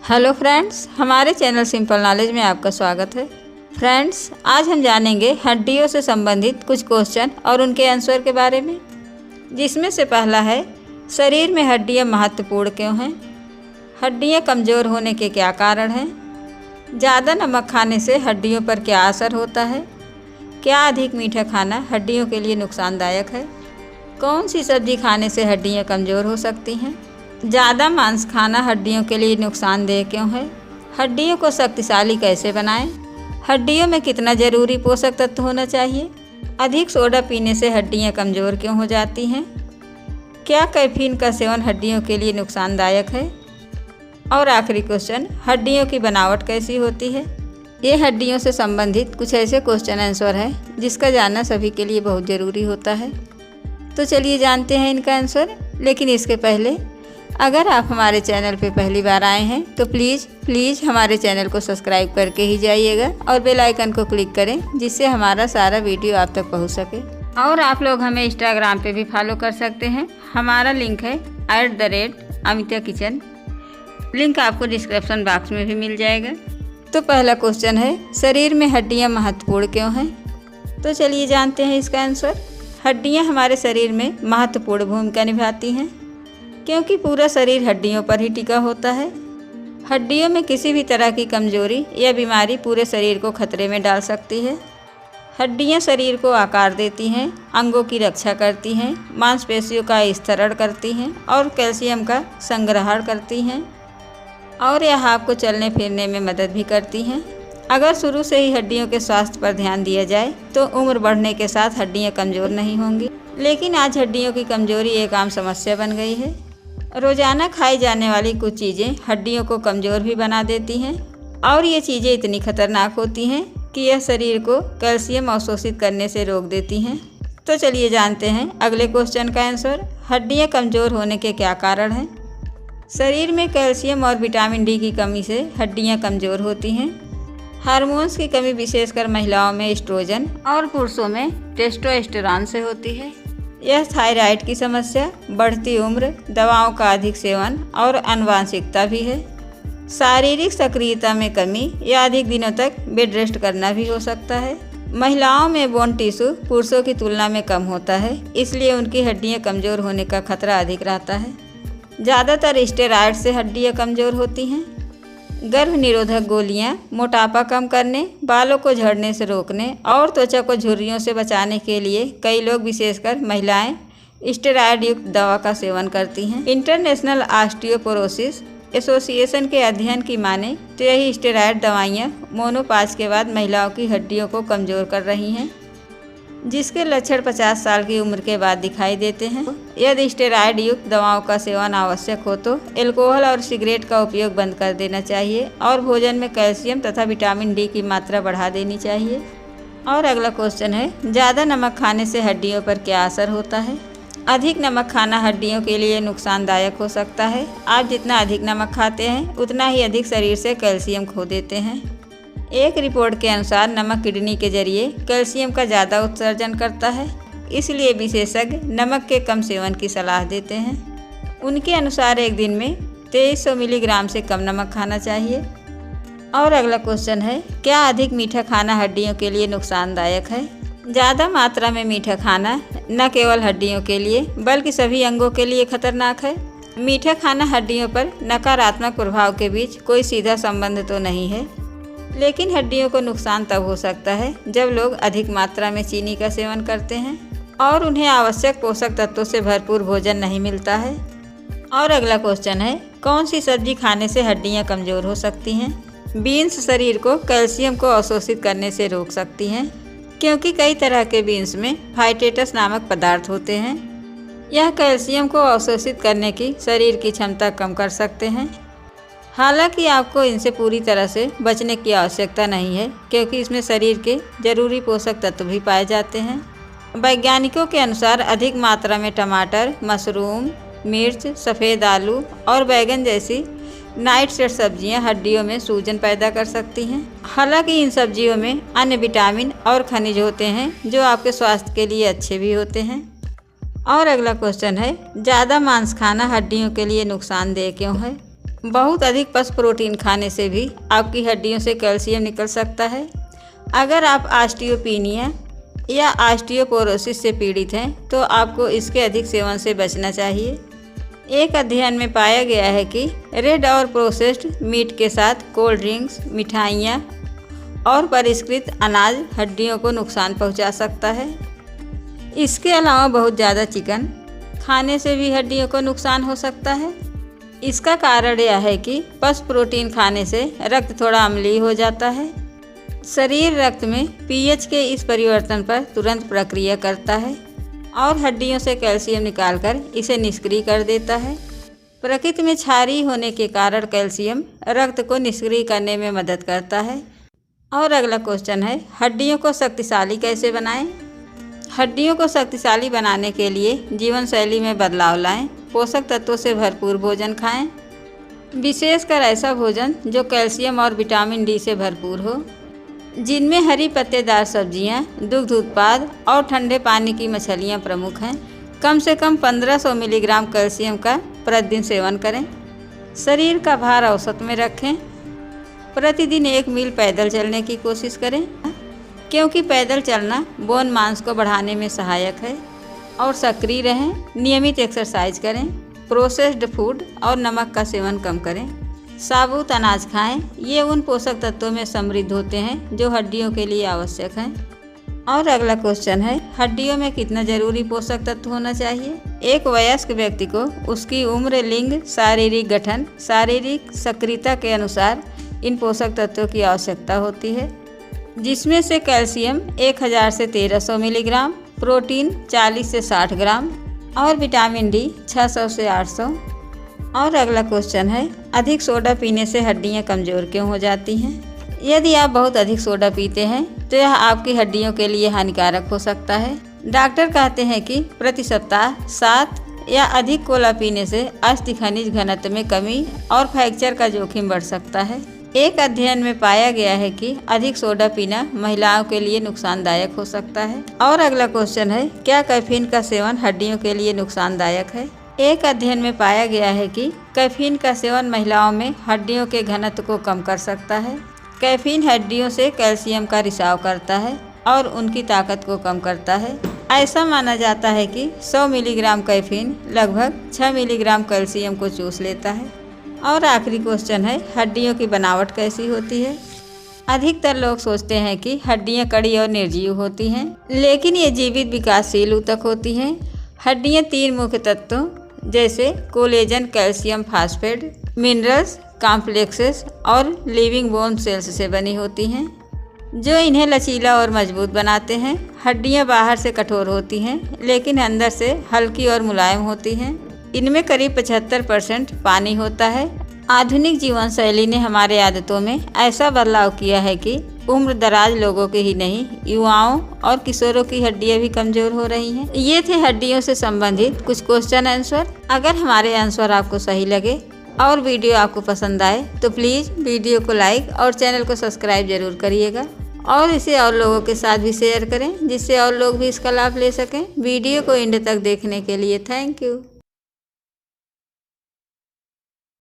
Hello friends, हमारे channel simple knowledge में आपका स्वागत है। फ्रेंड्स, आज हम जानेंगे हड्डियों से संबंधित कुछ क्वेश्चन और उनके आंसर के बारे में, जिसमें से पहला है, शरीर में हड्डियां महत्वपूर्ण क्यों हैं? हड्डियां कमज़ोर होने के क्या कारण हैं? ज़्यादा नमक खाने से हड्डियों पर क्या असर होता है? क्या अधिक मीठा खाना हड्डियों के लिए नुकसानदायक है? कौन सी सब्जी खाने से हड्डियां कमज़ोर हो सकती हैं? ज़्यादा मांस खाना हड्डियों के लिए नुकसानदेह क्यों है? हड्डियों को शक्तिशाली कैसे बनाएं? हड्डियों में कितना जरूरी पोषक तत्व होना चाहिए? अधिक सोडा पीने से हड्डियां कमज़ोर क्यों हो जाती हैं? क्या कैफीन का सेवन हड्डियों के लिए नुकसानदायक है? और आखिरी क्वेश्चन, हड्डियों की बनावट कैसी होती है? ये हड्डियों से संबंधित कुछ ऐसे क्वेश्चन आंसर है जिसका जानना सभी के लिए बहुत ज़रूरी होता है। तो चलिए जानते हैं इनका आंसर। लेकिन इसके पहले, अगर आप हमारे चैनल पर पहली बार आए हैं तो प्लीज़ हमारे चैनल को सब्सक्राइब करके ही जाइएगा और बेल आइकन को क्लिक करें, जिससे हमारा सारा वीडियो आप तक पहुंच सके। और आप लोग हमें इंस्टाग्राम पे भी फॉलो कर सकते हैं। हमारा लिंक है @अमिता किचन। लिंक आपको डिस्क्रिप्शन बॉक्स में भी मिल जाएगा। तो पहला क्वेश्चन है, शरीर में हड्डियाँ महत्वपूर्ण क्यों हैं? तो चलिए जानते हैं इसका आंसर। हड्डियाँ हमारे शरीर में महत्वपूर्ण भूमिका निभाती हैं, क्योंकि पूरा शरीर हड्डियों पर ही टिका होता है। हड्डियों में किसी भी तरह की कमजोरी या बीमारी पूरे शरीर को खतरे में डाल सकती है। हड्डियां शरीर को आकार देती हैं, अंगों की रक्षा करती हैं, मांसपेशियों का स्तरण करती हैं और कैल्शियम का संग्रहण करती हैं, और यह आपको चलने फिरने में मदद भी करती हैं। अगर शुरू से ही हड्डियों के स्वास्थ्य पर ध्यान दिया जाए तो उम्र बढ़ने के साथ हड्डियाँ कमज़ोर नहीं होंगी। लेकिन आज हड्डियों की कमजोरी एक आम समस्या बन गई है। रोज़ाना खाई जाने वाली कुछ चीज़ें हड्डियों को कमज़ोर भी बना देती हैं, और ये चीज़ें इतनी खतरनाक होती हैं कि यह शरीर को कैल्शियम अवशोषित करने से रोक देती हैं। तो चलिए जानते हैं अगले क्वेश्चन का आंसर। हड्डियाँ कमज़ोर होने के क्या कारण हैं? शरीर में कैल्शियम और विटामिन डी की कमी से हड्डियाँ कमज़ोर होती हैं। हार्मोन्स की कमी विशेषकर महिलाओं में एस्ट्रोजन और पुरुषों में टेस्टोस्टेरोन से होती है। यह थायराइड की समस्या, बढ़ती उम्र, दवाओं का अधिक सेवन और आनुवंशिकता भी है। शारीरिक सक्रियता में कमी या अधिक दिनों तक बेड रेस्ट करना भी हो सकता है। महिलाओं में बोन टिश्यू पुरुषों की तुलना में कम होता है, इसलिए उनकी हड्डियां कमज़ोर होने का खतरा अधिक रहता है। ज़्यादातर स्टेरॉयड से हड्डियां कमज़ोर होती हैं। गर्भ निरोधक गोलियां मोटापा कम करने, बालों को झड़ने से रोकने और त्वचा को झुर्रियों से बचाने के लिए कई लोग, विशेषकर महिलाएं, स्टेरॉयड युक्त दवा का सेवन करती हैं। इंटरनेशनल ऑस्टियोपोरोसिस एसोसिएशन के अध्ययन की माने तो यही स्टेरॉयड दवाइयाँ मोनोपाज के बाद महिलाओं की हड्डियों को कमज़ोर कर रही हैं, जिसके लक्षण 50 साल की उम्र के बाद दिखाई देते हैं। यदि स्टेरॉयड युक्त दवाओं का सेवन आवश्यक हो तो अल्कोहल और सिगरेट का उपयोग बंद कर देना चाहिए और भोजन में कैल्शियम तथा विटामिन डी की मात्रा बढ़ा देनी चाहिए। और अगला क्वेश्चन है, ज़्यादा नमक खाने से हड्डियों पर क्या असर होता है? अधिक नमक खाना हड्डियों के लिए नुकसानदायक हो सकता है। आप जितना अधिक नमक खाते हैं उतना ही अधिक शरीर से कैल्शियम खो देते हैं। एक रिपोर्ट के अनुसार नमक किडनी के जरिए कैल्शियम का ज़्यादा उत्सर्जन करता है, इसलिए विशेषज्ञ नमक के कम सेवन की सलाह देते हैं। उनके अनुसार एक दिन में 2300 मिलीग्राम से कम नमक खाना चाहिए। और अगला क्वेश्चन है, क्या अधिक मीठा खाना हड्डियों के लिए नुकसानदायक है? ज़्यादा मात्रा में मीठा खाना न केवल हड्डियों के लिए बल्कि सभी अंगों के लिए खतरनाक है। मीठा खाना हड्डियों पर नकारात्मक प्रभाव के बीच कोई सीधा संबंध तो नहीं है, लेकिन हड्डियों को नुकसान तब हो सकता है जब लोग अधिक मात्रा में चीनी का सेवन करते हैं और उन्हें आवश्यक पोषक तत्वों से भरपूर भोजन नहीं मिलता है। और अगला क्वेश्चन है, कौन सी सब्जी खाने से हड्डियां कमज़ोर हो सकती हैं? बीन्स शरीर को कैल्शियम को अवशोषित करने से रोक सकती हैं, क्योंकि कई तरह के बीन्स में फाइटेटस नामक पदार्थ होते हैं। यह कैल्शियम को अवशोषित करने की शरीर की क्षमता कम कर सकते हैं। हालांकि आपको इनसे पूरी तरह से बचने की आवश्यकता नहीं है, क्योंकि इसमें शरीर के जरूरी पोषक तत्व भी पाए जाते हैं। वैज्ञानिकों के अनुसार अधिक मात्रा में टमाटर, मशरूम, मिर्च, सफ़ेद आलू और बैगन जैसी नाइटशेड सब्जियां हड्डियों में सूजन पैदा कर सकती हैं। हालांकि इन सब्जियों में अन्य विटामिन और खनिज होते हैं जो आपके स्वास्थ्य के लिए अच्छे भी होते हैं। और अगला क्वेश्चन है, ज़्यादा मांस खाना हड्डियों के लिए नुकसानदेह क्यों है? बहुत अधिक पशु प्रोटीन खाने से भी आपकी हड्डियों से कैल्शियम निकल सकता है। अगर आप ऑस्टियोपेनिया या ऑस्टियोपोरोसिस से पीड़ित हैं तो आपको इसके अधिक सेवन से बचना चाहिए। एक अध्ययन में पाया गया है कि रेड और प्रोसेस्ड मीट के साथ कोल्ड ड्रिंक्स, मिठाइयाँ और परिष्कृत अनाज हड्डियों को नुकसान पहुंचा सकता है। इसके अलावा बहुत ज़्यादा चिकन खाने से भी हड्डियों को नुकसान हो सकता है। इसका कारण यह है कि पशु प्रोटीन खाने से रक्त थोड़ा अम्लीय हो जाता है। शरीर रक्त में पीएच के इस परिवर्तन पर तुरंत प्रक्रिया करता है और हड्डियों से कैल्शियम निकालकर इसे निष्क्रिय कर देता है। प्रकृति में क्षारीय होने के कारण कैल्शियम रक्त को निष्क्रिय करने में मदद करता है। और अगला क्वेश्चन है, हड्डियों को शक्तिशाली कैसे बनाएं? हड्डियों को शक्तिशाली बनाने के लिए जीवन शैली में बदलाव लाएं, पोषक तत्वों से भरपूर भोजन खाएं, विशेषकर ऐसा भोजन जो कैल्शियम और विटामिन डी से भरपूर हो, जिनमें हरी पत्तेदार सब्जियां, दुग्ध उत्पाद और ठंडे पानी की मछलियां प्रमुख हैं। कम से कम 1500 मिलीग्राम कैल्शियम का प्रतिदिन सेवन करें। शरीर का भार औसत में रखें। प्रतिदिन 1 मील पैदल चलने की कोशिश करें, क्योंकि पैदल चलना बोन मांस को बढ़ाने में सहायक है। और सक्रिय रहें। नियमित एक्सरसाइज करें। प्रोसेस्ड फूड और नमक का सेवन कम करें। साबुत अनाज खाएं। ये उन पोषक तत्वों में समृद्ध होते हैं जो हड्डियों के लिए आवश्यक हैं। और अगला क्वेश्चन है, हड्डियों में कितना जरूरी पोषक तत्व होना चाहिए? एक वयस्क व्यक्ति को उसकी उम्र, लिंग, शारीरिक गठन, शारीरिक सक्रियता के अनुसार इन पोषक तत्वों की आवश्यकता होती है, जिसमें से कैल्शियम 1000 से 1300 मिलीग्राम, प्रोटीन 40 से 60 ग्राम और विटामिन डी 600 से 800। और अगला क्वेश्चन है, अधिक सोडा पीने से हड्डियां कमज़ोर क्यों हो जाती हैं? यदि आप बहुत अधिक सोडा पीते हैं तो यह आपकी हड्डियों के लिए हानिकारक हो सकता है। डॉक्टर कहते हैं कि प्रति सप्ताह 7 या अधिक कोला पीने से अस्थि खनिज घनत्व में कमी और फ्रैक्चर का जोखिम बढ़ सकता है। एक अध्ययन में पाया गया है कि अधिक सोडा पीना महिलाओं के लिए नुकसानदायक हो सकता है। और अगला क्वेश्चन है, क्या कैफीन का सेवन हड्डियों के लिए नुकसानदायक है? एक अध्ययन में पाया गया है कि कैफीन का सेवन महिलाओं में हड्डियों के घनत्व को कम कर सकता है। कैफीन हड्डियों से कैल्शियम का रिसाव करता है और उनकी ताकत को कम करता है। ऐसा माना जाता है कि 100 मिलीग्राम कैफीन लगभग 6 मिलीग्राम कैल्शियम को चूस लेता है। और आखिरी क्वेश्चन है, हड्डियों की बनावट कैसी होती है? अधिकतर लोग सोचते हैं कि हड्डियां कड़ी और निर्जीव होती हैं, लेकिन ये जीवित विकासशील ऊतक होती हैं। हड्डियां 3 मुख्य तत्वों जैसे collagen, calcium phosphate, minerals, complexes और लिविंग बोन सेल्स से बनी होती हैं, जो इन्हें लचीला और मजबूत बनाते हैं। हड्डियां बाहर से कठोर होती हैं, लेकिन अंदर से हल्की और मुलायम होती हैं। इनमें करीब 75% पानी होता है। आधुनिक जीवन शैली ने हमारे आदतों में ऐसा बदलाव किया है कि उम्र दराज लोगों के ही नहीं, युवाओं और किशोरों की हड्डियां भी कमजोर हो रही हैं। ये थे हड्डियों से संबंधित कुछ क्वेश्चन आंसर। अगर हमारे आंसर आपको सही लगे और वीडियो आपको पसंद आए तो प्लीज़ वीडियो को लाइक और चैनल को सब्सक्राइब जरूर करिएगा और इसे और लोगों के साथ भी शेयर करें, जिससे और लोग भी इसका लाभ ले सकें। वीडियो को एंड तक देखने के लिए थैंक यू।